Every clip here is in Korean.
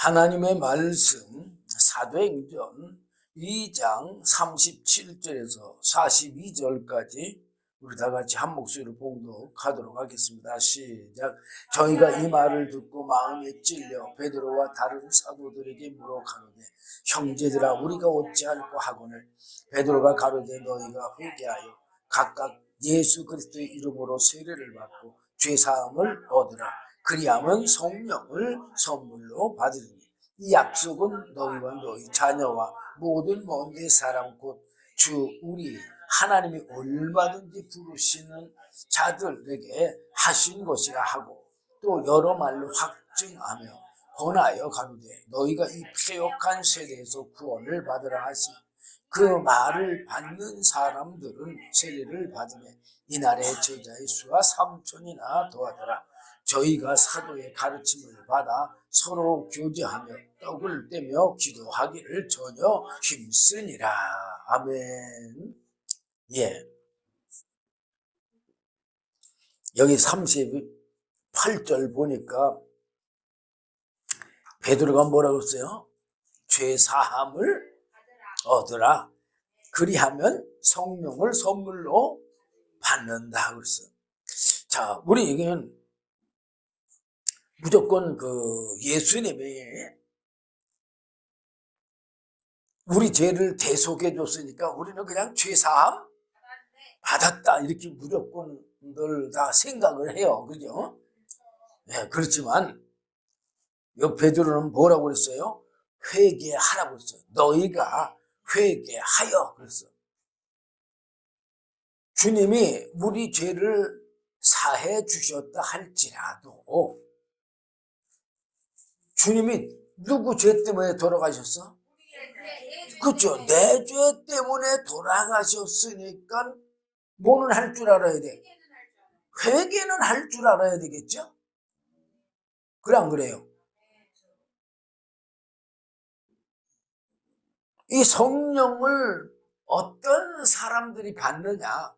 하나님의 말씀 사도행전 2장 37절에서 42절까지 우리 다 같이 한 목소리로 봉독하도록 하겠습니다. 시작. 저희가 이 말을 듣고 마음에 찔려 베드로와 다른 사도들에게 물어 가로되 형제들아 우리가 어찌할꼬 하거늘 베드로가 가로되 너희가 회개하여 각각 예수 그리스도의 이름으로 세례를 받고 죄사함을 얻으라. 그리하면 성령을 선물로 받으리니 이 약속은 너희와 너희 자녀와 모든 먼 사람 곧 주 우리 하나님이 얼마든지 부르시는 자들에게 하신 것이라 하고 또 여러 말로 확증하며 권하여 가로되 너희가 이 패역한 세대에서 구원을 받으라 하시 그 말을 받는 사람들은 세례를 받으며 이날의 제자의 수가 3,000이나 더하더라. 저희가 사도의 가르침을 받아 서로 교제하며 떡을 떼며 기도하기를 전혀 힘쓰니라. 아멘. 예. 여기 38절 보니까 베드로가 뭐라고 했어요? 죄 사함을 얻으라. 그리하면 성령을 선물로 받는다 그랬어. 자, 우리에게는 무조건 예수님이 우리 죄를 대속해 줬으니까 우리는 그냥 죄 사함 받았다 이렇게 무조건들 다 생각을 해요. 그죠? 네, 그렇지만 요 베드로는 뭐라고 그랬어요? 회개하라고 했어요. 너희가 회개하여 그랬어. 주님이 우리 죄를 사해 주셨다 할지라도 주님이 누구 죄 때문에 돌아가셨어? 그렇죠. 내 죄 때문에 돌아가셨으니까 뭐는 할 줄 알아야 돼? 회개는 할 줄 알아야 되겠죠? 그래 안 그래요? 이 성령을 어떤 사람들이 받느냐?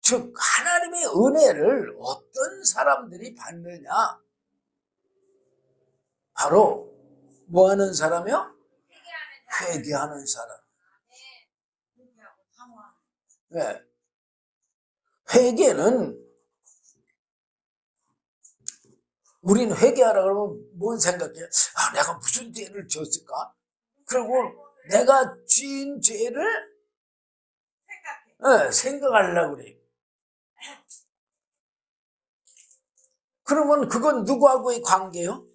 즉 하나님의 은혜를 어떤 사람들이 받느냐? 바로 뭐 하는 사람이요? 회개하는 사람. 네. 회개는 우리는 회개하라 그러면 뭔 생각해? 아, 내가 무슨 죄를 지었을까? 그리고 내가 지은 죄를 생각하려고 그래. 그러면 그건 누구하고의 관계요?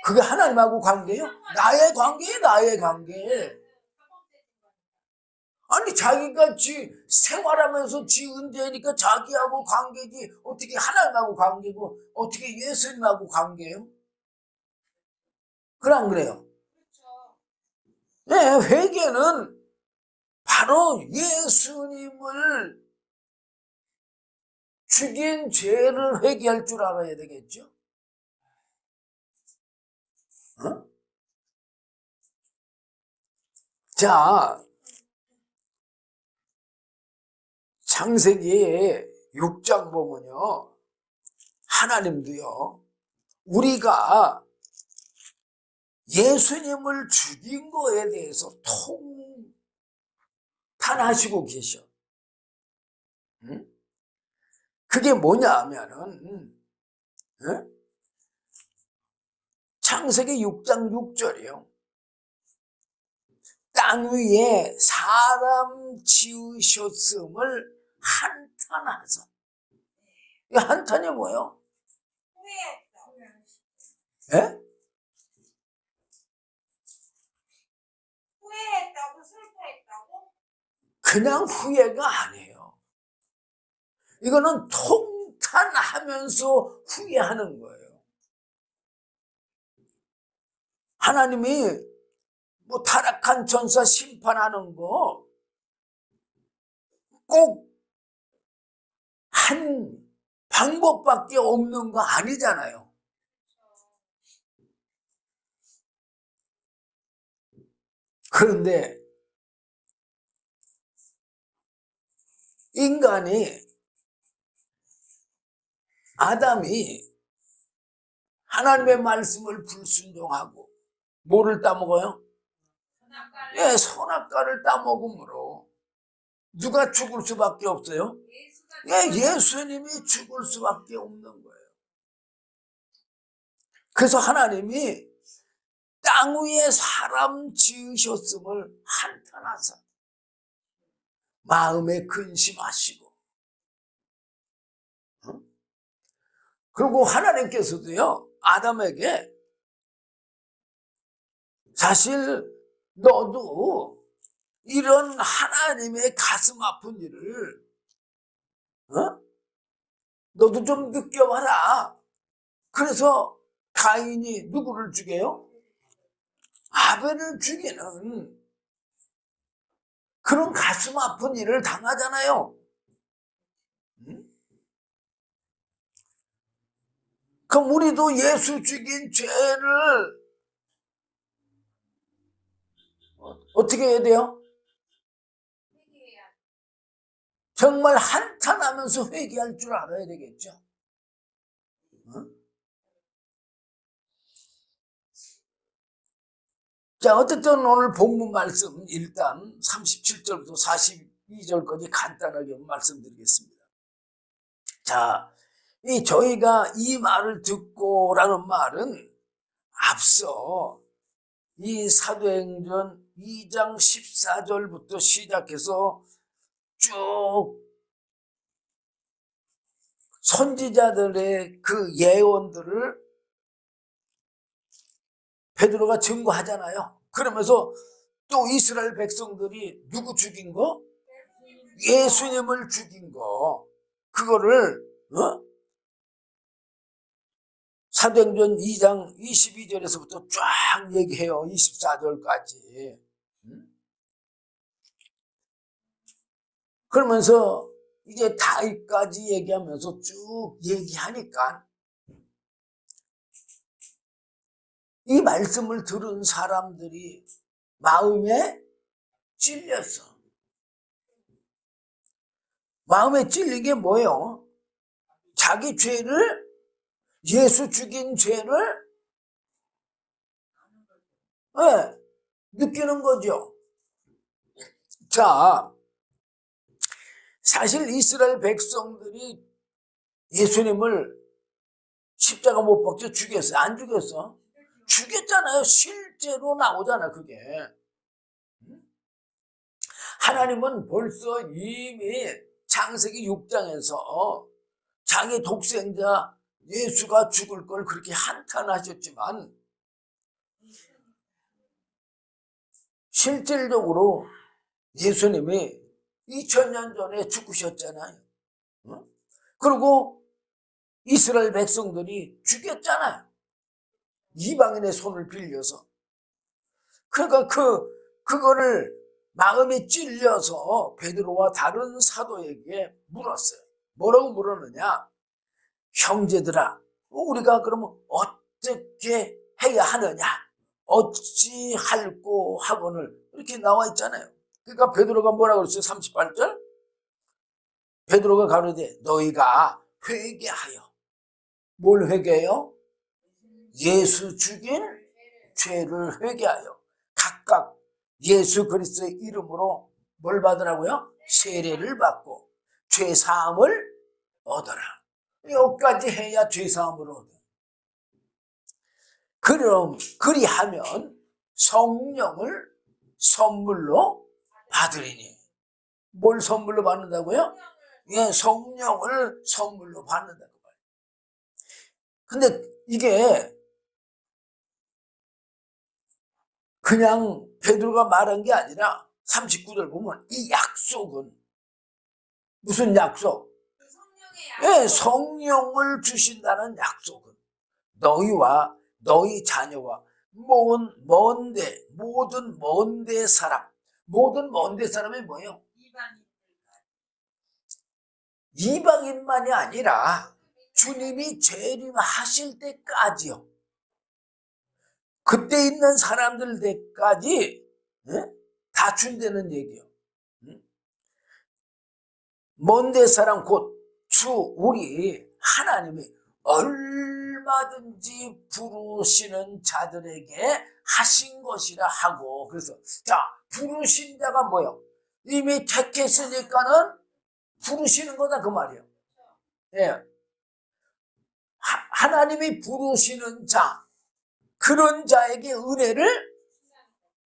그게 하나님하고 관계요? 나의 관계예요, 나의 관계. 아니 자기가 생활하면서 지은 죄니까 자기하고 관계지 어떻게 하나님하고 관계고 어떻게 예수님하고 관계예요? 그래 안 그래요? 네, 회개는 바로 예수님을 죽인 죄를 회개할 줄 알아야 되겠죠? 어? 자, 창세기 6장 보면요. 하나님도요. 우리가 예수님을 죽인 거에 대해서 통탄하시고 계셔. 응? 그게 뭐냐 하면은 응? 창세기 6장 6절이요. 땅 위에 사람 지으셨음을 한탄하사. 이 한탄이 뭐예요? 예? 후회했다고 슬퍼했다고? 그냥 후회가 아니에요. 이거는 통탄하면서 후회하는 거예요. 하나님이 뭐 타락한 천사 심판하는 거 꼭 한 방법밖에 없는 거 아니잖아요. 그런데 인간이 아담이 하나님의 말씀을 불순종하고 뭐를 따먹어요? 예, 선악과를 따먹음으로 누가 죽을 수밖에 없어요? 예, 예수님이 죽을 수밖에 없는 거예요. 그래서 하나님이 땅 위에 사람 지으셨음을 한탄하사 마음에 근심하시고, 그리고 하나님께서도요 아담에게 사실 너도 이런 하나님의 가슴 아픈 일을 너도 좀 느껴봐라. 그래서 가인이 누구를 죽여요? 아벨을 죽이는 그런 가슴 아픈 일을 당하잖아요. 그럼 우리도 예수 죽인 죄를 어떻게 해야 돼요? 정말 한탄하면서 회개할 줄 알아야 되겠죠. 자, 어쨌든 오늘 본문 말씀 일단 37절부터 42절까지 간단하게 말씀드리겠습니다. 자, 저희가 이 말을 듣고라는 말은 앞서 이 사도행전 2장 14절부터 시작해서 쭉 선지자들의 그 예언들을 베드로가 증거하잖아요. 그러면서 또 이스라엘 백성들이 누구 죽인 거? 예수님을 죽인 거. 그거를 사도행전 2장 22절에서부터 쫙 얘기해요. 24절까지. 그러면서 이제 다윗까지 얘기하면서 쭉 얘기하니까 이 말씀을 들은 사람들이 마음에 찔렸어. 마음에 찔린 게 뭐예요? 자기 죄를, 예수 죽인 죄를 느끼는 거죠. 자, 사실 이스라엘 백성들이 예수님을 십자가 못 박혀 죽였어요? 안 죽였어? 죽였잖아요. 실제로 나오잖아, 그게. 하나님은 벌써 이미 창세기 6장에서 자기 독생자 예수가 죽을 걸 그렇게 한탄하셨지만 실질적으로 예수님이 2000년 전에 죽으셨잖아요. 그리고 이스라엘 백성들이 죽였잖아요. 이방인의 손을 빌려서. 그러니까 그거를 마음에 찔려서 베드로와 다른 사도에게 물었어요. 뭐라고 물었느냐? 형제들아, 우리가 그러면 어떻게 해야 하느냐? 어찌할꼬 하거늘 이렇게 나와 있잖아요. 그러니까 베드로가 뭐라고 그랬어요? 38절? 베드로가 가로되 너희가 회개하여. 뭘 회개해요? 예수 죽인 죄를 회개하여 각각 예수 그리스도의 이름으로 뭘 받으라고요? 세례를 받고 죄 사함을 얻어라. 여기까지 해야 죄 사함을 얻어. 그럼 그리하면 성령을 선물로 받으리니. 뭘 선물로 받는다고요? 예, 성령을 선물로 받는다고 봐요. 근데 이게 그냥 베드로가 말한 게 아니라 39절 보면 이 약속은 무슨 약속? 예, 성령을 주신다는 약속은 너희와 너희 자녀와 모든 먼데 사람, 모든 먼데 사람이 뭐예요? 이방인만이 아니라 주님이 재림하실 때까지요. 그때 있는 사람들 때까지 다 준다는 얘기요. 먼데 사람 곧 주 우리 하나님이 얼마든지 부르시는 자들에게 하신 것이라 하고. 그래서 자, 부르신 자가 뭐예요? 이미 택했으니까는 부르시는 거다 그 말이에요. 예. 하나님이 부르시는 자, 그런 자에게 은혜를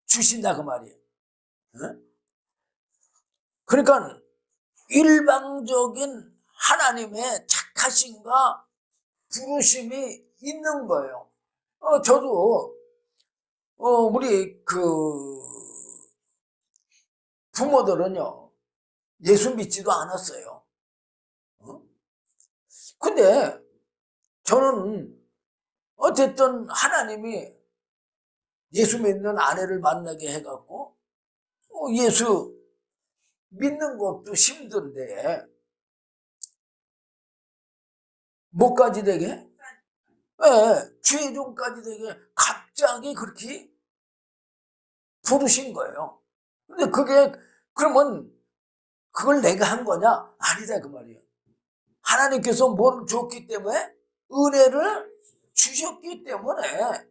주신다 그 말이에요. 예? 그러니까 일방적인 하나님의 착하심과 부르심이 있는 거예요. 저도 우리 그 부모들은요 예수 믿지도 않았어요. 근데 저는 어쨌든 하나님이 예수 믿는 아내를 만나게 해갖고 예수 믿는 것도 힘든데 뭐까지 되게? 네, 최종까지 되게 갑자기 그렇게 부르신 거예요. 근데 그게 그러면 그걸 내가 한 거냐? 아니다 그 말이에요. 하나님께서 뭘 줬기 때문에 은혜를 주셨기 때문에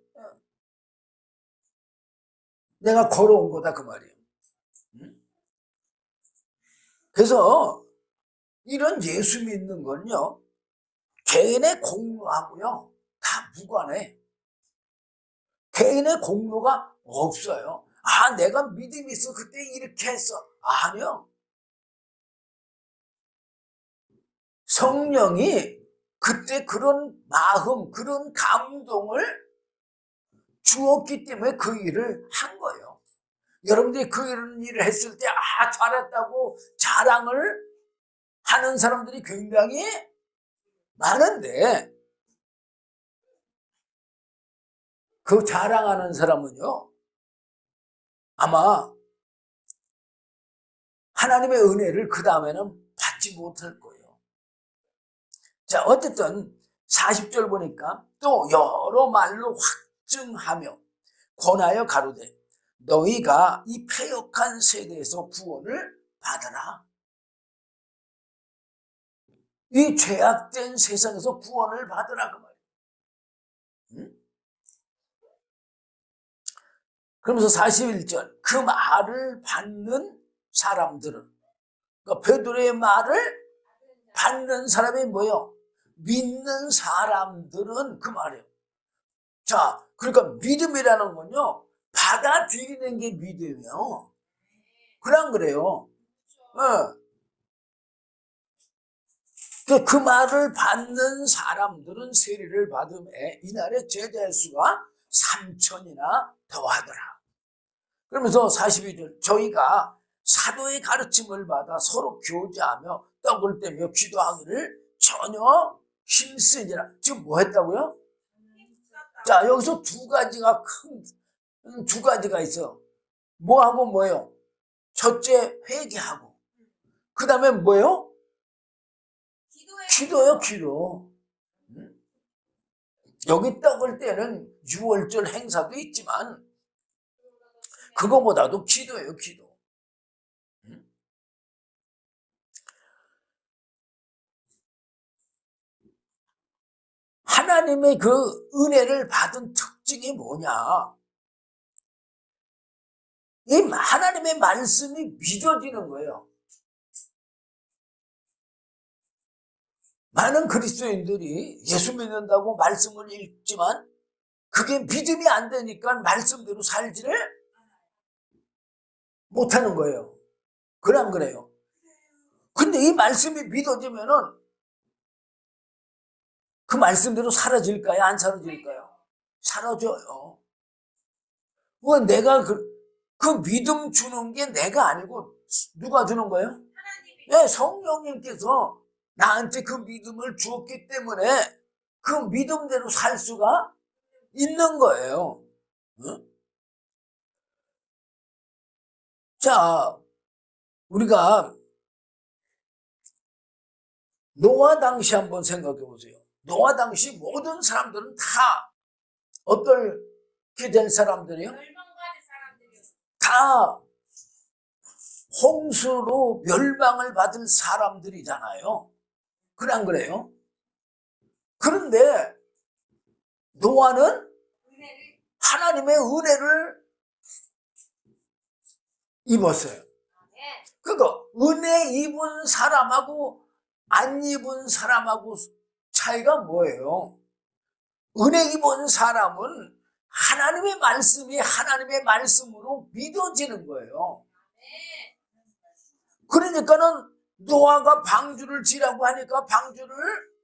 내가 걸어온 거다 그 말이에요. 그래서 이런 예수 믿는 건요 개인의 공로하고요 다 무관해. 개인의 공로가 없어요. 아, 내가 믿음이 있어 그때 이렇게 했어. 아니요. 성령이 그때 그런 마음, 그런 감동을 주었기 때문에 그 일을 한 거예요. 여러분들이 그 일을 했을 때 아, 잘했다고 자랑을 하는 사람들이 굉장히 많은데 그 자랑하는 사람은요 아마 하나님의 은혜를 그 다음에는 받지 못할 거예요. 자, 어쨌든 40절 보니까 또 여러 말로 확증하며 권하여 가로되 너희가 이 패역한 세대에서 구원을 받으라. 이 죄악된 세상에서 구원을 받으라 그 말이에요. 응? 그러면서 41절 그 말을 받는 사람들은 그러니까 베드로의 말을 받는 사람이 뭐예요? 믿는 사람들은 그 말이에요. 자, 그러니까 믿음이라는 건요 받아들이는 게 믿음이에요. 그냥 그래요. 그 말을 받는 사람들은 세례를 받음에 이날의 제자의 수가 3천이나 더하더라. 그러면서 42절 저희가 사도의 가르침을 받아 서로 교제하며 떡을 떼며 기도하기를 전혀 힘쓰니라. 지금 뭐 했다고요? 자, 여기서 두 가지가 두 가지가 있어. 뭐하고 뭐예요? 첫째 회개하고 그 다음에 뭐예요? 기도요 기도. 여기 떡을 떼는 6월절 행사도 있지만 그거보다도 기도예요 기도. 하나님의 그 은혜를 받은 특징이 뭐냐? 이 하나님의 말씀이 믿어지는 거예요. 많은 그리스도인들이 예수 믿는다고 말씀을 읽지만 그게 믿음이 안 되니까 말씀대로 살지를 못하는 거예요. 그냥 그래요. 근데 이 말씀이 믿어지면은 그 말씀대로 사라질까요? 안 사라질까요? 사라져요. 왜 내가 그 믿음 주는 게 내가 아니고 누가 주는 거예요? 네, 성령님께서 나한테 그 믿음을 주었기 때문에 그 믿음대로 살 수가 있는 거예요. 응? 자, 우리가 노아 당시 한번 생각해 보세요. 노아 당시 모든 사람들은 다 어떻게 된 사람들이요? 다 홍수로 멸망을 받은 사람들이잖아요. 그래 안 그래요? 그런데 노아는 은혜를 하나님의 은혜를 입었어요. 네. 그거 은혜 입은 사람하고 안 입은 사람하고 차이가 뭐예요? 은혜 입은 사람은 하나님의 말씀이 하나님의 말씀으로 믿어지는 거예요. 네. 그러니까는 노아가 방주를 지라고 하니까 방주를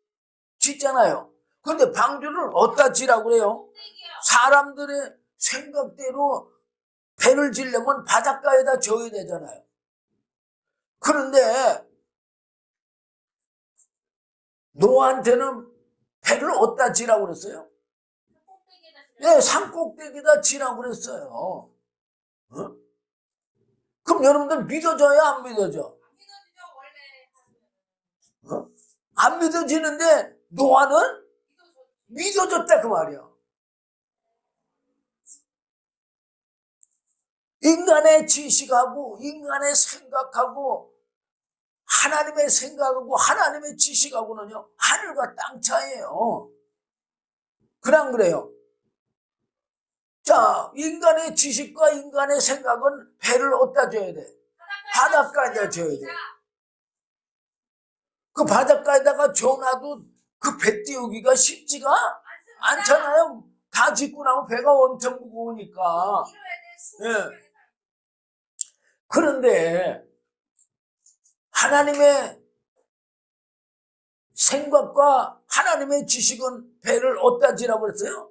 짓잖아요. 그런데 방주를 어디다 지라고 그래요? 꼭대기요. 사람들의 생각대로 배를 지려면 바닷가에다 져야 되잖아요. 그런데 노아한테는 배를 어디다 지라고 그랬어요? 꼭대기에다 네, 산꼭대기에다 지라고 그랬어요. 어? 그럼 여러분들 믿어져요, 안 믿어져? 안 믿어지죠 원래. 어? 안 믿어지는데 노아는 믿어져. 믿어졌다 그 말이야. 인간의 지식하고 인간의 생각하고 하나님의 생각하고 하나님의 지식하고는요 하늘과 땅 차이예요. 그냥 그래요. 자, 인간의 지식과 인간의 생각은 배를 어디다 줘야 돼? 바닷가에다 줘야 돼. 그 바닷가에다가 줘놔도 그 배 띄우기가 쉽지가 않잖아요. 다 짓고 나면 배가 엄청 무거우니까. 예. 그런데 하나님의 생각과 하나님의 지식은 배를 어디다 지라고 그랬어요?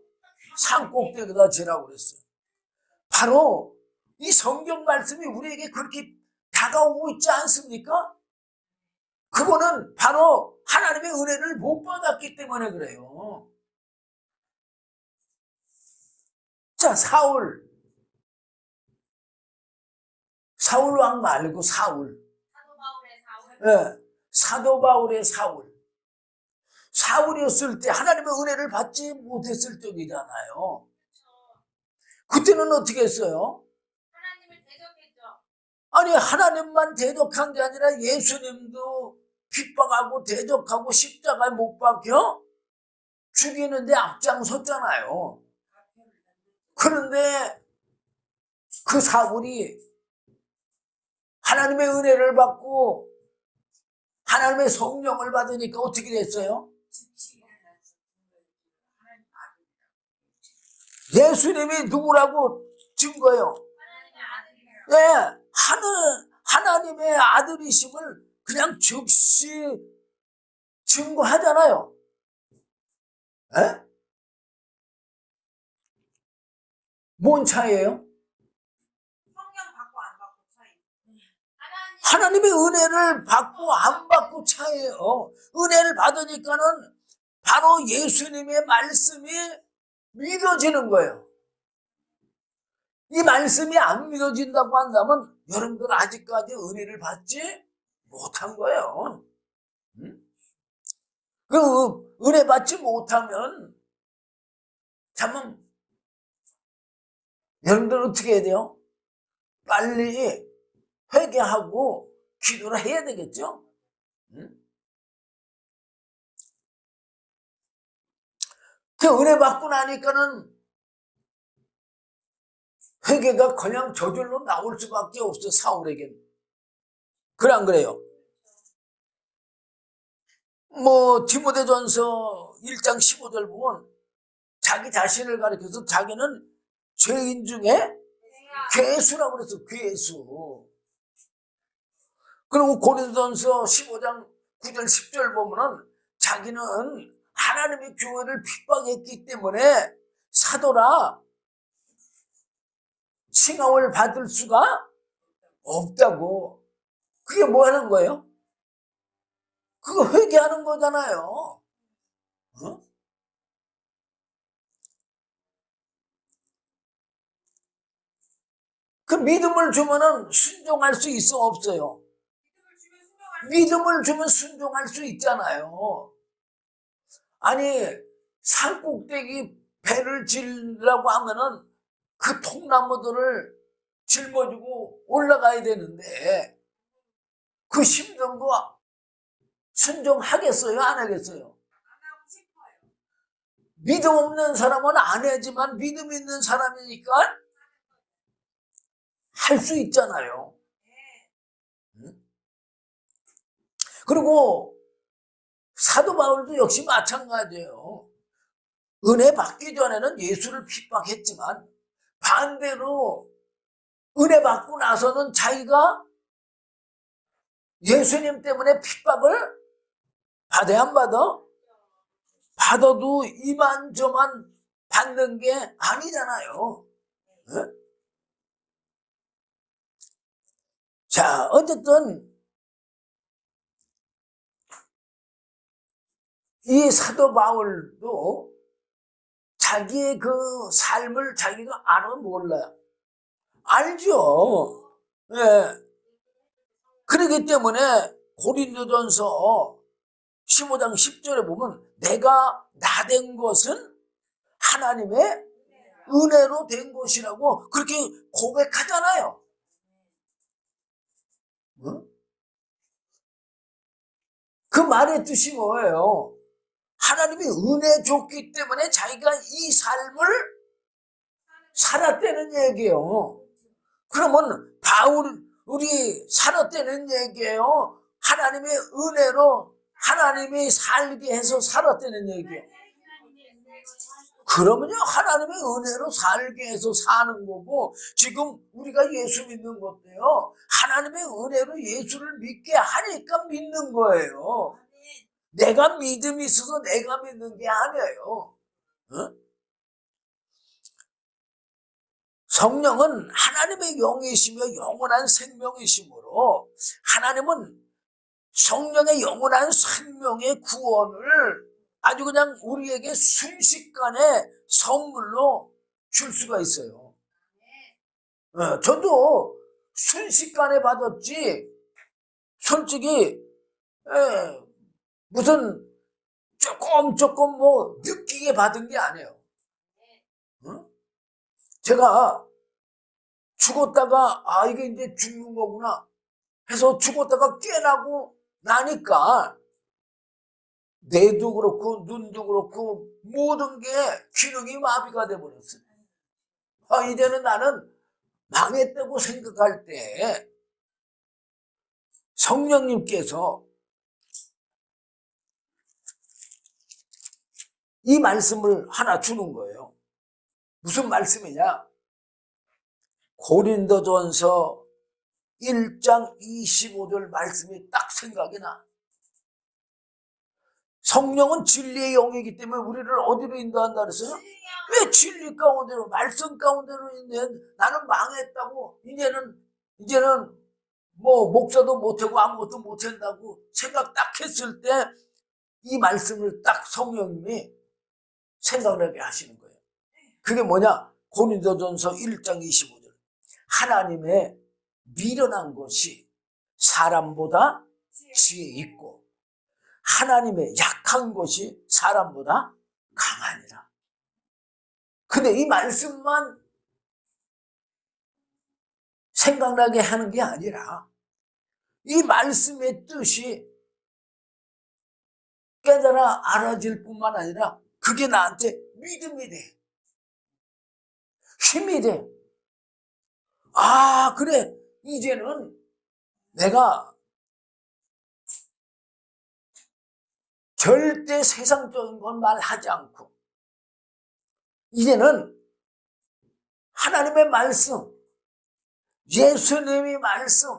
산꼭대기에다 지라고 그랬어요. 바로 이 성경 말씀이 우리에게 그렇게 다가오고 있지 않습니까? 그거는 바로 하나님의 은혜를 못 받았기 때문에 그래요. 자, 사울 왕 말고 사울. 사도 바울의 사울. 예, 사도 바울의 사울. 사울이었을 때 하나님의 은혜를 받지 못했을 적이잖아요. 그때는 어떻게 했어요? 하나님을 대적했죠. 아니, 하나님만 대적한 게 아니라 예수님도 핍박하고 대적하고 십자가에 못 박혀 죽이는데 앞장섰잖아요. 그런데 그 사울이 하나님의 은혜를 받고 하나님의 성령을 받으니까 어떻게 됐어요? 예수님이 누구라고 증거예요? 하나님의 아들이에요. 네, 하나님의 아들이심을 그냥 즉시 증거하잖아요. 네? 뭔 차이예요? 성령 받고 안 받고 차이. 하나님의 은혜를 받고 안 받고 차이예요. 은혜를 받으니까는 바로 예수님의 말씀이 믿어지는 거예요. 이 말씀이 안 믿어진다고 한다면 여러분들 아직까지 은혜를 받지 못한 거예요. 응? 그 은혜 받지 못하면 참 여러분들 어떻게 해야 돼요? 빨리 회개하고 기도를 해야 되겠죠? 응? 그 은혜 받고 나니까는 회개가 그냥 저절로 나올 수밖에 없어, 사울에게는. 그래, 안 그래요? 뭐, 디모데전서 1장 15절 보면 자기 자신을 가리켜서 자기는 죄인 중에 괴수라고 그랬어, 괴수. 그리고 고린도전서 15장 9절 10절 보면은 자기는 하나님의 교회를 핍박했기 때문에 사도라 칭함을 받을 수가 없다고. 그게 뭐 하는 거예요? 그거 회개하는 거잖아요. 어? 그 믿음을 주면은 순종할 수 있어, 없어요? 믿음을 주면 순종할 수 있잖아요. 아니, 산꼭대기 배를 지으라고 하면은 그 통나무들을 짊어지고 올라가야 되는데 그 힘든 거 순종하겠어요? 안 하겠어요? 안 하고 싶어요. 믿음 없는 사람은 안 하지만 믿음 있는 사람이니까 할 수 있잖아요. 응? 그리고 사도 바울도 역시 마찬가지예요. 은혜 받기 전에는 예수를 핍박했지만 반대로 은혜 받고 나서는 자기가 예수님 때문에 핍박을 받아야 안 받아? 받아도 이만저만 받는 게 아니잖아요. 네? 자, 어쨌든 이 사도 바울도 자기의 그 삶을 자기가 알아 몰라요? 알죠. 예. 그렇기 때문에 고린도전서 15장 10절에 보면 내가 나된 것은 하나님의 은혜로 된 것이라고 그렇게 고백하잖아요. 응? 그 말의 뜻이 뭐예요? 하나님이 은혜 줬기 때문에 자기가 이 삶을 살았다는 얘기예요. 그러면 우리 살았다는 얘기예요. 하나님의 은혜로 하나님이 살게 해서 살았다는 얘기예요. 그러면요, 하나님의 은혜로 살게 해서 사는 거고, 지금 우리가 예수 믿는 것도요, 하나님의 은혜로 예수를 믿게 하니까 믿는 거예요. 내가 믿음이 있어서 내가 믿는 게 아니에요. 어? 성령은 하나님의 영이시며 영원한 생명이시므로 하나님은 성령의 영원한 생명의 구원을 아주 그냥 우리에게 순식간에 선물로 줄 수가 있어요. 저도 순식간에 받았지 솔직히 무슨 조금 뭐 느끼게 받은 게 아니에요. 제가 죽었다가 이게 이제 죽는 거구나 해서 죽었다가 깨나고 나니까 뇌도 그렇고 눈도 그렇고 모든 게 기능이 마비가 돼버렸어요. 이제는 나는 망했다고 생각할 때 성령님께서 이 말씀을 하나 주는 거예요. 무슨 말씀이냐? 고린도전서 1장 25절 말씀이 딱 생각이 나. 성령은 진리의 영이기 때문에 우리를 어디로 인도한다 그랬어요? 왜 진리 가운데로 말씀 가운데로 인도해? 나는 망했다고 이제는 뭐 목사도 못하고 아무것도 못한다고 생각 딱 했을 때 이 말씀을 딱 성령님이 생각나게 하시는 거예요. 그게 뭐냐? 고린도전서 1장 25절 하나님의 미련한 것이 사람보다 지혜 있고 하나님의 약한 것이 사람보다 강하니라. 근데 이 말씀만 생각나게 하는 게 아니라 이 말씀의 뜻이 깨달아 알아질 뿐만 아니라 그게 나한테 믿음이 돼. 힘이 돼. 그래. 이제는 내가 절대 세상적인 건 말하지 않고 이제는 하나님의 말씀, 예수님의 말씀,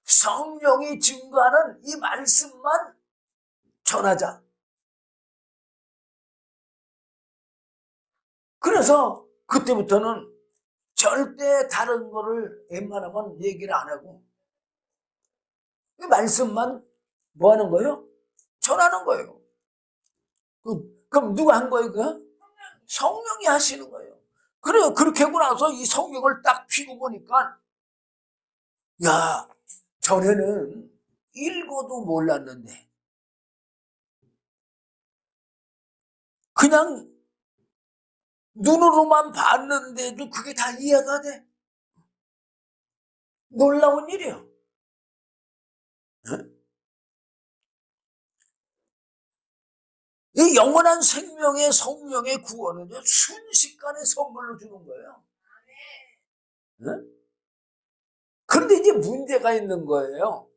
성령이 증거하는 이 말씀만 전하자. 그래서 그때부터는 절대 다른 거를 웬만하면 얘기를 안 하고 이 말씀만 뭐 하는 거예요? 전하는 거예요. 그럼 누가 한 거예요? 성령이 하시는 거예요. 그래요. 그렇게 하고 나서 이 성경을 딱 피고 보니까 야, 전에는 읽어도 몰랐는데 그냥 눈으로만 봤는데도 그게 다 이해가 돼. 놀라운 일이에요. 이 영원한 생명의 성령의 구원은요, 순식간에 선물로 주는 거예요. 네? 그런데 이제 문제가 있는 거예요.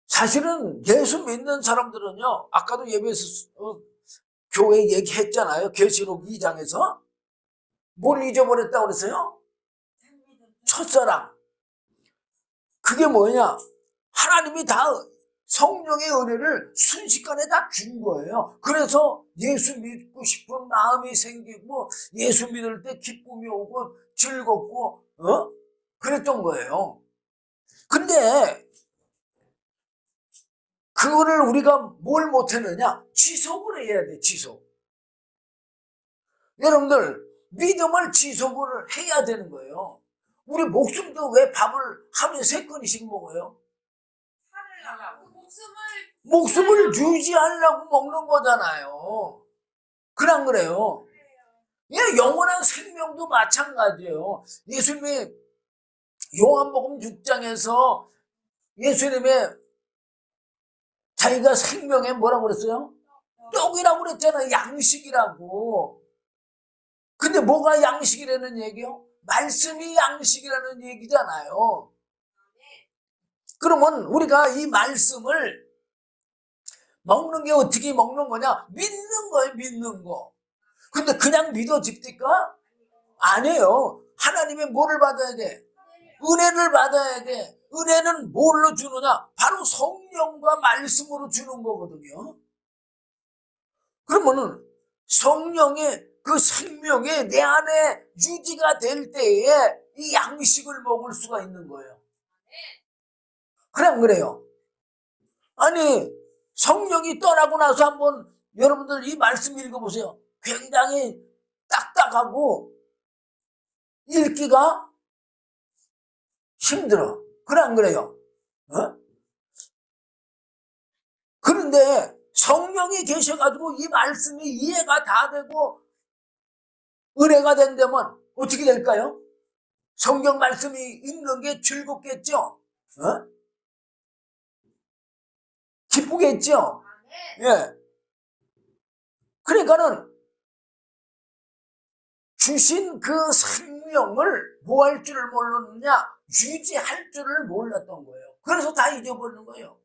사실은 예수 믿는 사람들은요, 아까도 예배에서 교회 얘기했잖아요. 계시록 2장에서 뭘 잊어버렸다고 그랬어요? 첫사랑. 그게 뭐냐? 하나님이 다 성령의 은혜를 순식간에 다 준 거예요. 그래서 예수 믿고 싶은 마음이 생기고 예수 믿을 때 기쁨이 오고 즐겁고 그랬던 거예요. 근데 그거를 우리가 뭘 못했느냐? 지속을 해야 돼. 지속. 여러분들 믿음을 지속을 해야 되는 거예요. 우리 목숨도 왜 밥을 하루에 3건씩 먹어요? 목숨을 유지하려고 먹는 거잖아요. 그냥 그래요. 예, 영원한 생명도 마찬가지예요. 예수님이 요한복음 6장에서 예수님의 자기가 생명에 뭐라고 그랬어요? 떡이라고 그랬잖아요. 양식이라고. 근데 뭐가 양식이라는 얘기요? 말씀이 양식이라는 얘기잖아요. 그러면 우리가 이 말씀을 먹는 게 어떻게 먹는 거냐? 믿는 거예요, 믿는 거. 근데 그냥 믿어집니까? 아니에요. 하나님의 뭐를 받아야 돼? 은혜를 받아야 돼. 은혜는 뭘로 주느냐? 바로 성령과 말씀으로 주는 거거든요. 그러면은 성령의 그 생명이 내 안에 유지가 될 때에 이 양식을 먹을 수가 있는 거예요. 그냥 그래요. 아니, 성령이 떠나고 나서 한번 여러분들 이 말씀 읽어보세요. 굉장히 딱딱하고 읽기가 힘들어. 그래 안 그래요? 그런데 성령이 계셔가지고 이 말씀이 이해가 다 되고 은혜가 된다면 어떻게 될까요? 성경 말씀이 읽는 게 즐겁겠죠? 기쁘겠죠? 예. 그러니까는 주신 그 생명을 뭐 할 줄을 몰랐느냐? 유지할 줄을 몰랐던 거예요. 그래서 다 잊어버리는 거예요.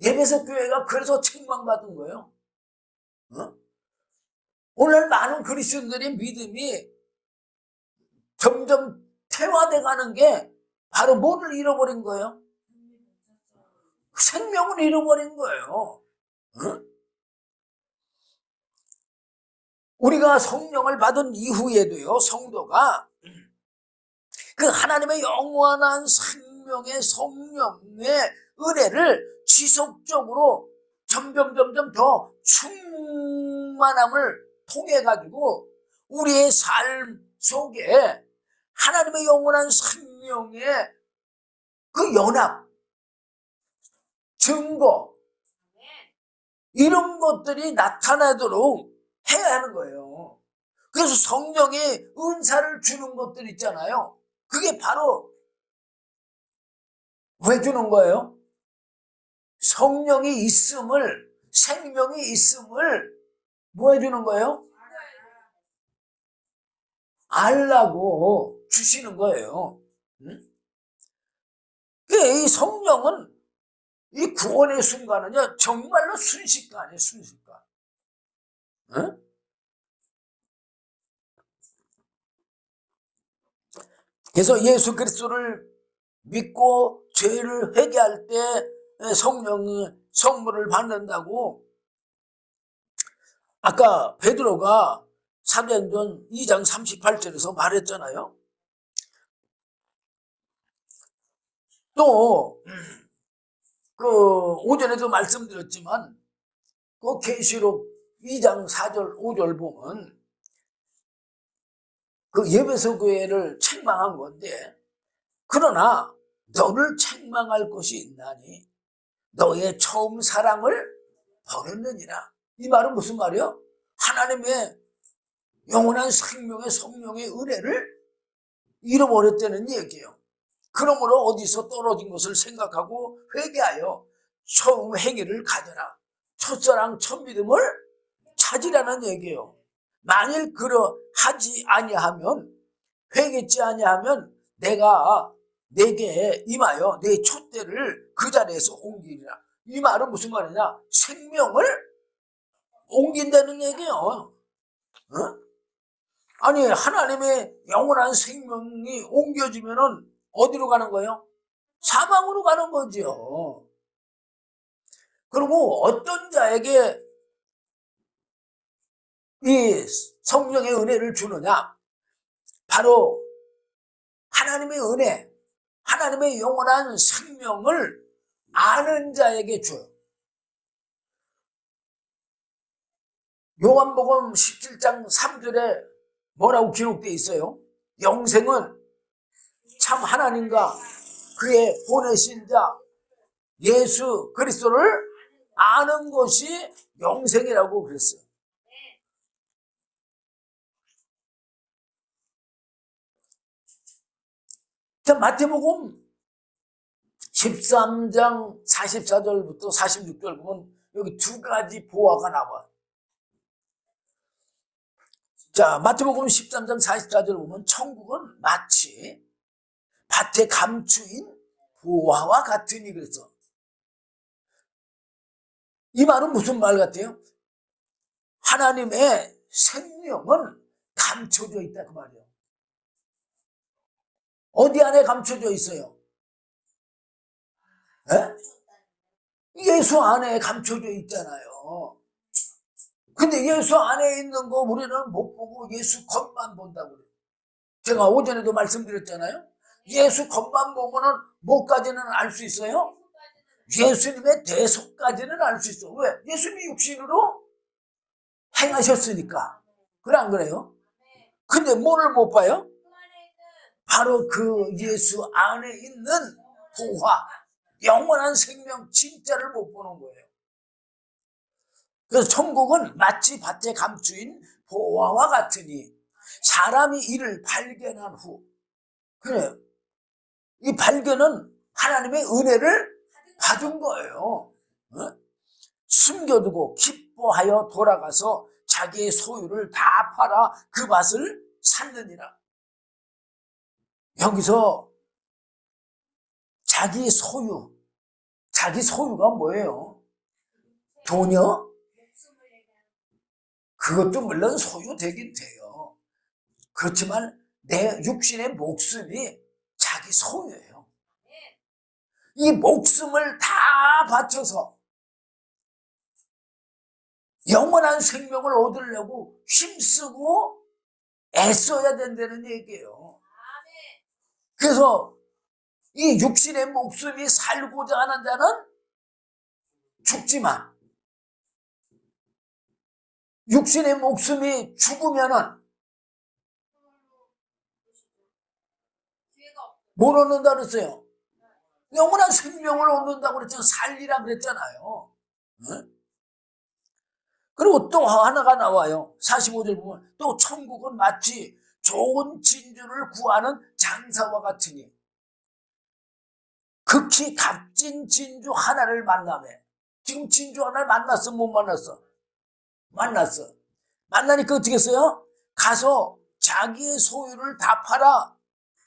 예배석 교회가 그래서 책망받은 거예요. 오늘 많은 그리스도인들의 믿음이 점점 퇴화돼 가는 게 바로 뭐를 잃어버린 거예요? 생명을 잃어버린 거예요. 우리가 성령을 받은 이후에도요, 성도가 그 하나님의 영원한 생명의 성령의 은혜를 지속적으로 점점 더 충만함을 통해 가지고 우리의 삶 속에 하나님의 영원한 생명의 그 연합, 증거 이런 것들이 나타나도록 해야 하는 거예요. 그래서 성령이 은사를 주는 것들 있잖아요. 그게 바로 왜 주는 거예요? 성령이 있음을, 생명이 있음을 뭐 해주는 거예요? 알라고 주시는 거예요. 이 성령은 이 구원의 순간은요, 정말로 순식간이에요, 순식간. 그래서 예수 그리스도를 믿고 죄를 회개할 때 성령의 선물을 받는다고 아까 베드로가 사도행전 2장 38절에서 말했잖아요. 또 그 오전에도 말씀드렸지만 그 계시록 2장 4절 5절 보면 그 예배소 교회를 책망한 건데, 그러나 너를 책망할 것이 있나니 너의 처음 사랑을 버렸느니라. 이 말은 무슨 말이요? 하나님의 영원한 생명의 성령의 은혜를 잃어버렸다는 얘기예요. 그러므로 어디서 떨어진 것을 생각하고 회개하여 처음 행위를 가져라. 첫사랑 첫 믿음을 찾으라는 얘기예요. 만일 그러하지 아니하면, 회개치 아니하면 내가 내게 임하여 내 촛대를 그 자리에서 옮기리라. 이 말은 무슨 말이냐? 생명을 옮긴다는 얘기예요. 어? 아니, 하나님의 영원한 생명이 옮겨지면은 어디로 가는 거예요? 사망으로 가는 거죠. 그리고 어떤 자에게 이 성령의 은혜를 주느냐? 바로 하나님의 은혜, 하나님의 영원한 생명을 아는 자에게 줘요. 요한복음 17장 3절에 뭐라고 기록되어 있어요? 영생은 참 하나님과 그의 보내신 자 예수 그리스도를 아는 것이 영생이라고 그랬어요. 자, 마태복음 13장 44절부터 46절 보면 여기 두 가지 보화가 나와요. 자, 마태복음 13장 44절 보면 천국은 마치 밭에 감추인 보화와 같으니 그래서 이 말은 무슨 말 같아요? 하나님의 생명은 감춰져 있다 그 말이에요. 어디 안에 감춰져 있어요? 에? 예수 안에 감춰져 있잖아요. 근데 예수 안에 있는 거 우리는 못 보고 예수 겉만 본다고 그래요. 제가 오전에도 말씀드렸잖아요. 예수 겉만 보면은 뭐까지는 알 수 있어요? 예수님의 대속까지는 알 수 있어. 왜? 예수님이 육신으로 행하셨으니까. 그래 안 그래요? 근데 뭐를 못 봐요? 바로 그 예수 안에 있는 보화, 영원한 생명 진짜를 못 보는 거예요. 그래서 천국은 마치 밭에 감추인 보화와 같으니 사람이 이를 발견한 후, 그래요. 이 발견은 하나님의 은혜를 받은 거예요. 어? 숨겨두고 기뻐하여 돌아가서 자기의 소유를 다 팔아 그 밭을 샀느니라. 여기서 자기 소유가 뭐예요? 돈이요? 그것도 물론 소유되긴 돼요. 그렇지만 내 육신의 목숨이 자기 소유예요. 이 목숨을 다 바쳐서 영원한 생명을 얻으려고 힘쓰고 애써야 된다는 얘기예요. 그래서 이 육신의 목숨이 살고자 하는 자는 죽지만 육신의 목숨이 죽으면은 뭘 얻는다 그랬어요? 영원한 생명을 얻는다고 그랬잖아요. 살리라 그랬잖아요. 응? 그리고 또 하나가 나와요. 45절 보면 또 천국은 마치 좋은 진주를 구하는 장사와 같으니 극히 값진 진주 하나를 만나매. 지금 진주 하나를 만났어? 못 만났어? 만났어. 만나니까 어떻게 했어요? 가서 자기의 소유를 다 팔아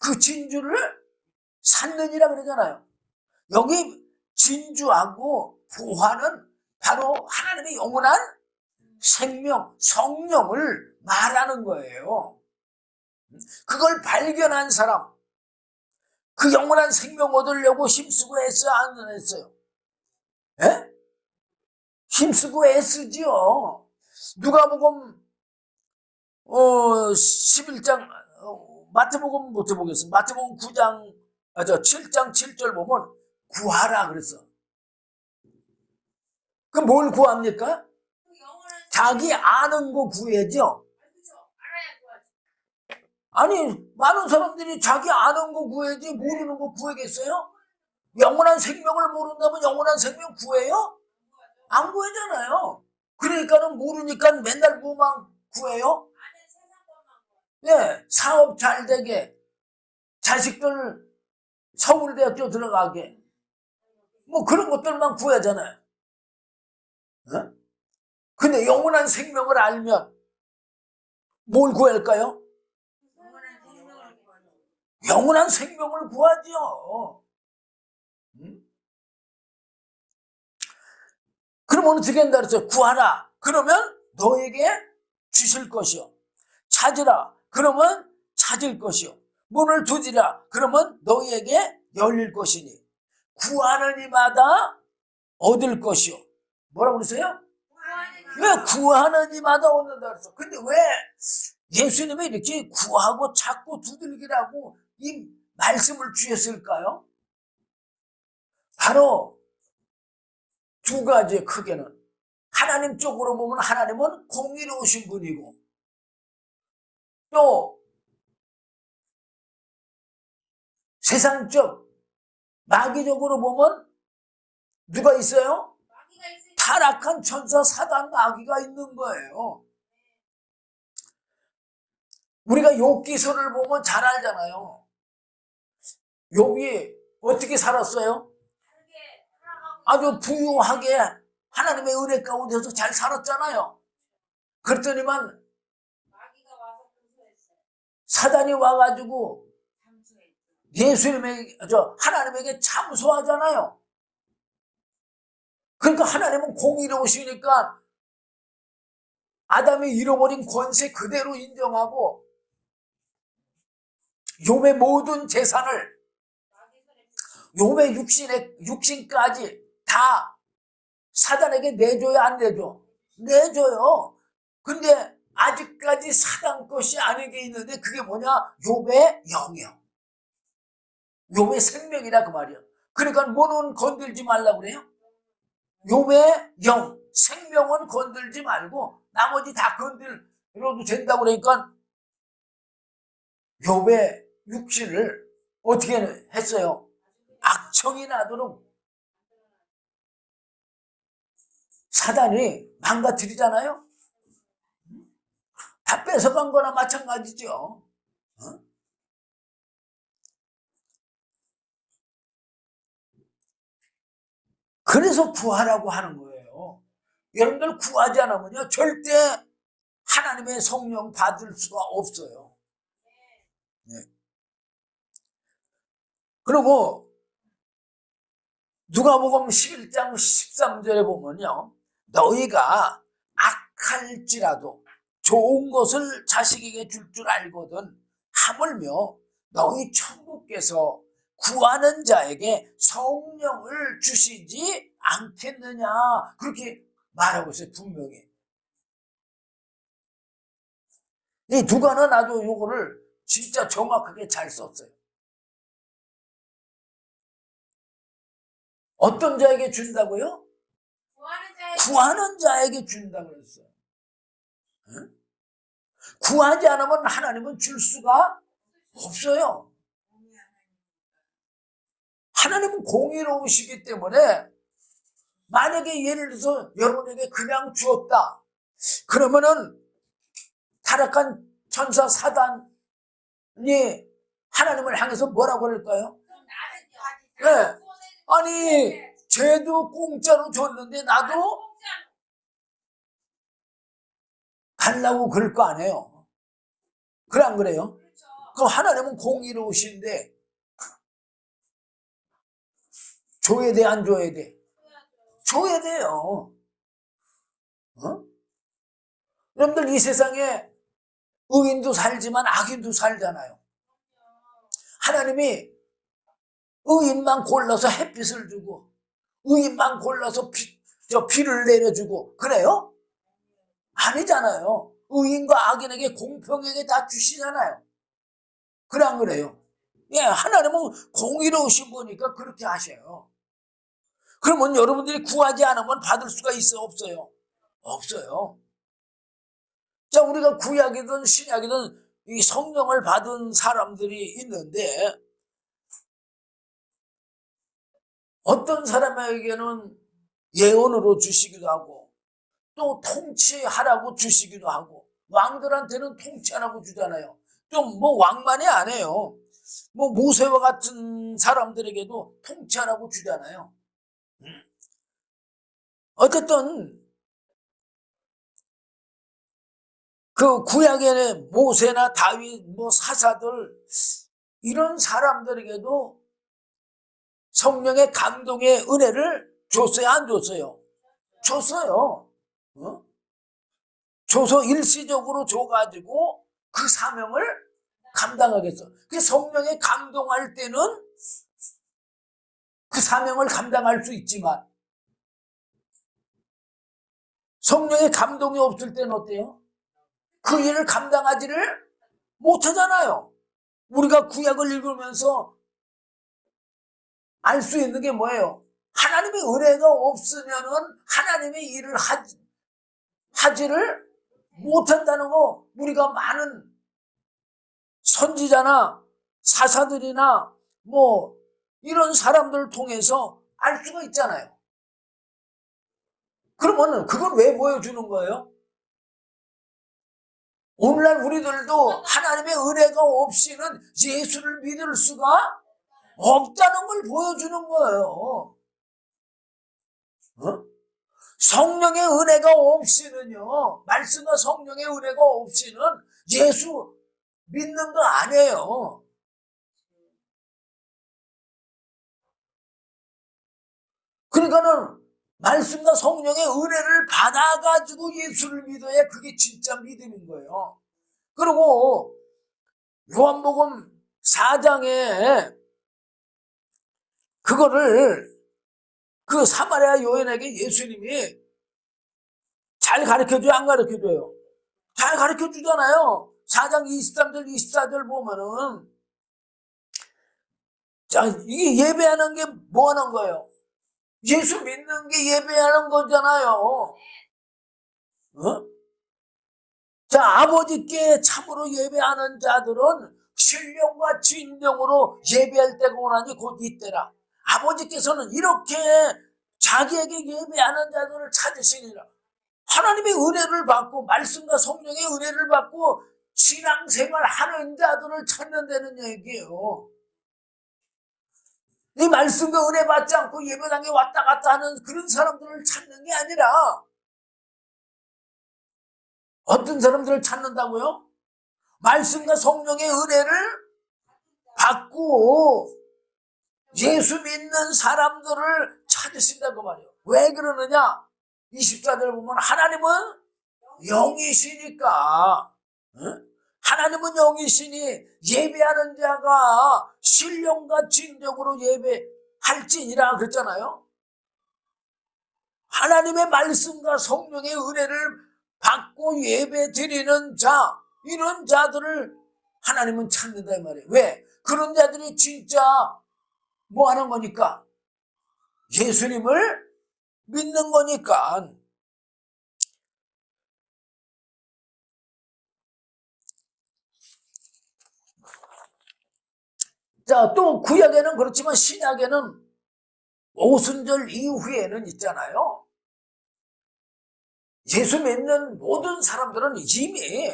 그 진주를 샀느니라 그러잖아요. 여기 진주하고 보화는 바로 하나님의 영원한 생명, 성령을 말하는 거예요. 그걸 발견한 사람, 그 영원한 생명 얻으려고 힘쓰고 애써야 안 했어요? 에? 힘쓰고 애쓰지요. 누가복음 11장 마태복음부터 보겠습니다. 마태복음 7장 7절 보면 구하라 그랬어. 그럼 뭘 구합니까? 자기 아는 거 구해야죠. 아니 많은 사람들이 자기 아는 거 구해야지 모르는 거 구하겠어요? 영원한 생명을 모른다면 영원한 생명 구해요? 안 구하잖아요. 그러니까는 모르니까 맨날 뭐만 구해요? 네, 사업 잘 되게, 자식들 서울대학교 들어가게, 뭐 그런 것들만 구하잖아요. 어? 근데 영원한 생명을 알면 뭘 구할까요? 영원한 생명을 구하죠. 그러면 어떻게 한다 그랬어요? 구하라. 그러면 너에게 주실 것이요. 찾으라. 그러면 찾을 것이요. 문을 두드리라. 그러면 너희에게 열릴 것이니 구하는 이마다 얻을 것이요. 뭐라고 그랬어요? 왜 구하는 이마다 얻는다 그랬어? 근데 왜 예수님이 이렇게 구하고 찾고 두들기라고 이 말씀을 주셨을까요? 바로 두 가지 크게는 하나님 쪽으로 보면 하나님은 공의로우신 분이고 또 세상적 마귀적으로 보면 누가 있어요? 타락한 천사 사단 마귀가 있는 거예요. 우리가 욥기서를 보면 잘 알잖아요. 욥이 어떻게 살았어요? 아주 부유하게 하나님의 은혜 가운데서 잘 살았잖아요. 그랬더니만 사단이 와가지고 하나님에게 참소하잖아요. 그러니까 하나님은 공의로우시니까 아담이 잃어버린 권세 그대로 인정하고 욥의 모든 재산을 욥의 육신까지 다 사단에게 내줘야 안 내줘? 내줘요. 근데 아직까지 사단 것이 아닌 게 있는데 그게 뭐냐? 욥의 영이요. 욥의 생명이라 그 말이야. 그러니까 뭐는 건들지 말라고 그래요? 욥의 영, 생명은 건들지 말고 나머지 다 건들어도 된다고 그러니까 욥의 육신을 어떻게 했어요? 악청이 나도록 사단이 망가뜨리잖아요. 다 뺏어간 거나 마찬가지죠. 어? 그래서 구하라고 하는 거예요. 여러분들 구하지 않으면요 절대 하나님의 성령 받을 수가 없어요. 네. 그리고 누가복음 11장 13절에 보면요 너희가 악할지라도 좋은 것을 자식에게 줄 줄 알거든 하물며 너희 천부께서 구하는 자에게 성령을 주시지 않겠느냐 그렇게 말하고 있어요. 분명히 이 누가는 아주 요거를 진짜 정확하게 잘 썼어요. 어떤 자에게 준다고요? 구하는 자에게 준다고 그랬어요. 응? 구하지 않으면 하나님은 줄 수가 없어요. 하나님은 공의로우시기 때문에 만약에 예를 들어서 여러분에게 그냥 주었다. 그러면은 타락한 천사 사단이 하나님을 향해서 뭐라고 그럴까요? 네. 아니 쟤도 공짜로 줬는데 나도 달라고 그럴 거 아니에요. 그래 안 그래요? 그럼 하나님은 공의로우신데 줘야 돼 안 줘야 돼? 줘야 돼요. 어? 여러분들 이 세상에 의인도 살지만 악인도 살잖아요. 하나님이 의인만 골라서 햇빛을 주고 의인만 골라서 비를 내려주고 그래요? 아니잖아요. 의인과 악인에게 공평하게 다 주시잖아요. 그래 안 그래요? 예, 하나님은 공의로우신 분이니까 그렇게 하셔요. 그러면 여러분들이 구하지 않으면 받을 수가 있어요? 없어요? 없어요. 자, 우리가 구약이든 신약이든 이 성령을 받은 사람들이 있는데 어떤 사람에게는 예언으로 주시기도 하고 또 통치하라고 주시기도 하고 왕들한테는 통치하라고 주잖아요. 좀 뭐 왕만이 안 해요. 뭐 모세와 같은 사람들에게도 통치하라고 주잖아요. 어쨌든 그 구약의 모세나 다윗, 뭐 사사들, 이런 사람들에게도 성령의 감동의 은혜를 줬어요, 안 줬어요? 줬어요. 어? 줘서 일시적으로 줘가지고 그 사명을 감당하겠어. 그 성령에 감동할 때는 그 사명을 감당할 수 있지만 성령의 감동이 없을 때는 어때요? 그 일을 감당하지를 못하잖아요. 우리가 구약을 읽으면서 알 수 있는 게 뭐예요? 하나님의 은혜가 없으면은 하나님의 일을 하지를 못한다는 거, 우리가 많은 선지자나 사사들이나 뭐 이런 사람들을 통해서 알 수가 있잖아요. 그러면 그걸 왜 보여주는 거예요? 오늘날 우리들도 하나님의 은혜가 없이는 예수를 믿을 수가 없다는 걸 보여주는 거예요. 어? 성령의 은혜가 없이는요, 말씀과 성령의 은혜가 없이는 예수 믿는 거 아니에요. 그러니까는 말씀과 성령의 은혜를 받아가지고 예수를 믿어야 그게 진짜 믿음인 거예요. 그리고 요한복음 4장에 그거를 그 사마리아 여인에게 예수님이 잘 가르쳐줘요, 안 가르쳐줘요? 잘 가르쳐주잖아요. 4장 23절 24절 보면은, 자, 이게 예배하는 게 뭐 하는 거예요? 예수 믿는 게 예배하는 거잖아요. 어? 자, 아버지께 참으로 예배하는 자들은 신령과 진정으로 예배할 때가 오나니 곧 이때라. 아버지께서는 이렇게 자기에게 예배하는 자들을 찾으시니라. 하나님의 은혜를 받고 말씀과 성령의 은혜를 받고 신앙생활 하는 자들을 찾는다는 얘기예요. 이 말씀과 은혜 받지 않고 예배당에 왔다 갔다 하는 그런 사람들을 찾는 게 아니라 어떤 사람들을 찾는다고요? 말씀과 성령의 은혜를 받고 예수 믿는 사람들을 찾으신다고 말이에요. 왜 그러느냐? 24절 보면 하나님은 영이시니까, 응? 하나님은 영이시니 예배하는 자가 신령과 진정으로 예배할지니라 그랬잖아요. 하나님의 말씀과 성령의 은혜를 받고 예배 드리는 자, 이런 자들을 하나님은 찾는다 이 말이에요. 왜? 그런 자들이 진짜 뭐 하는 거니까? 예수님을 믿는 거니까. 자, 또 구약에는 그렇지만 신약에는 오순절 이후에는 있잖아요. 예수 믿는 모든 사람들은 이미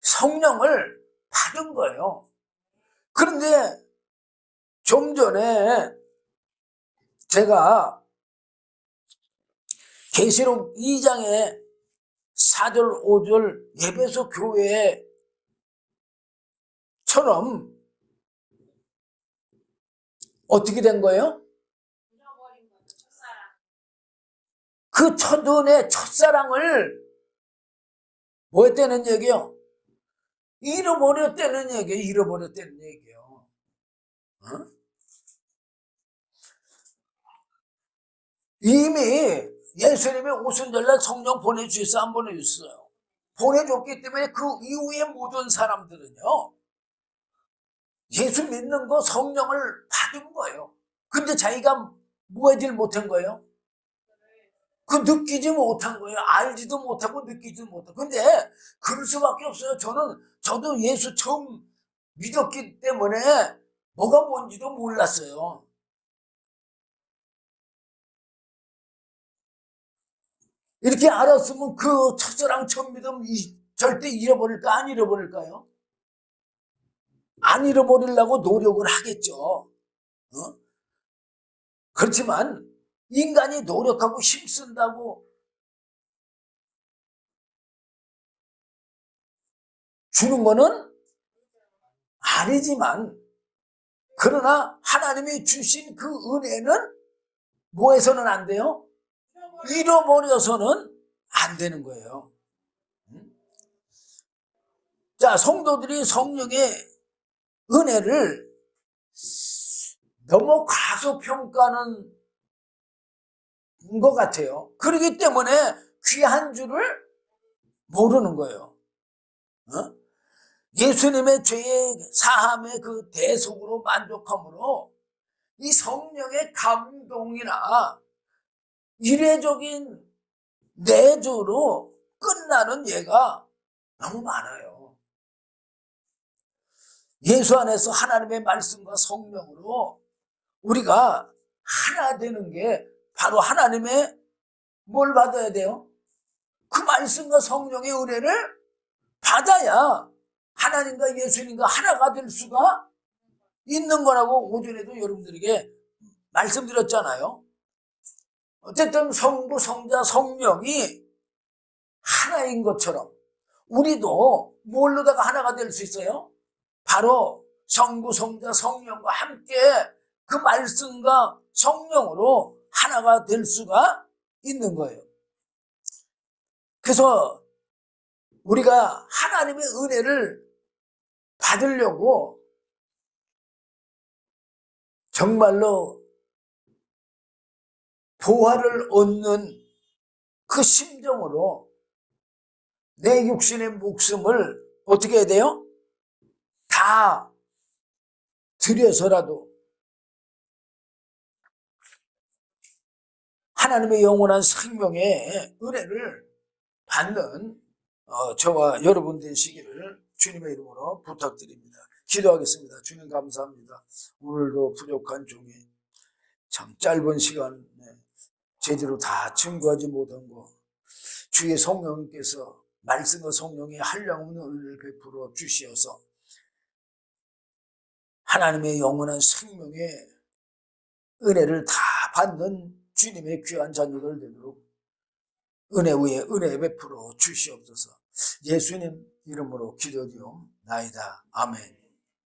성령을 받은 거예요. 그런데 좀 전에 제가 계시록 2장에 4절 5절 예배소 교회처럼 어떻게 된 거예요? 잃어버린 거죠, 첫사랑. 그 첫눈의 첫사랑을 뭐 했다는 얘기요? 잃어버렸다는 얘기예요. 잃어버렸다는 얘기예요. 어? 이미 예수님이 오순절날 성령 보내주셨어요? 안 보내줬어요? 보내줬기 때문에 그 이후에 모든 사람들은요, 예수 믿는 거 성령을 받은 거예요. 근데 자기가 뭐 하질 못한 거예요? 그 느끼지 못한 거예요. 알지도 못하고 느끼지도 못하고. 근데 그럴 수밖에 없어요. 저도 예수 처음 믿었기 때문에 뭐가 뭔지도 몰랐어요. 이렇게 알았으면 그 첫사랑 처음 믿으면 절대 잃어버릴까? 안 잃어버릴까요? 안 잃어버리려고 노력을 하겠죠. 어? 그렇지만 인간이 노력하고 힘쓴다고 주는 거는 아니지만, 그러나 하나님이 주신 그 은혜는 뭐 해서는 안 돼요? 잃어버려서는 안 되는 거예요. 자, 성도들이 성령의 은혜를 너무 과소평가하는 것 같아요. 그렇기 때문에 귀한 줄을 모르는 거예요. 예수님의 죄의 사함의 그 대속으로 만족함으로 이 성령의 감동이나 이례적인 내조로 끝나는 예가 너무 많아요. 예수 안에서 하나님의 말씀과 성령으로 우리가 하나 되는 게 바로 하나님의 뭘 받아야 돼요? 그 말씀과 성령의 은혜를 받아야 하나님과 예수님과 하나가 될 수가 있는 거라고 오전에도 여러분들에게 말씀드렸잖아요. 어쨌든 성부, 성자, 성령이 하나인 것처럼 우리도 뭘로다가 하나가 될 수 있어요? 바로 성부, 성자, 성령과 함께 그 말씀과 성령으로 하나가 될 수가 있는 거예요. 그래서 우리가 하나님의 은혜를 받으려고 정말로 보화를 얻는 그 심정으로 내 육신의 목숨을 어떻게 해야 돼요? 다 들여서라도 하나님의 영원한 생명의 은혜를 받는 저와 여러분 되시기를 주님의 이름으로 부탁드립니다. 기도하겠습니다. 주님 감사합니다. 오늘도 부족한 종이 참 짧은 시간에 제대로 다 증거하지 못한 거 주의 성령님께서 말씀과 성령의 한량없는 은혜를 베풀어 주시어서 하나님의 영원한 생명의 은혜를 다 받는 주님의 귀한 자녀들 되도록 은혜 위에 은혜 베풀어 주시옵소서. 예수님 이름으로 기도드리옵나이다. 아멘.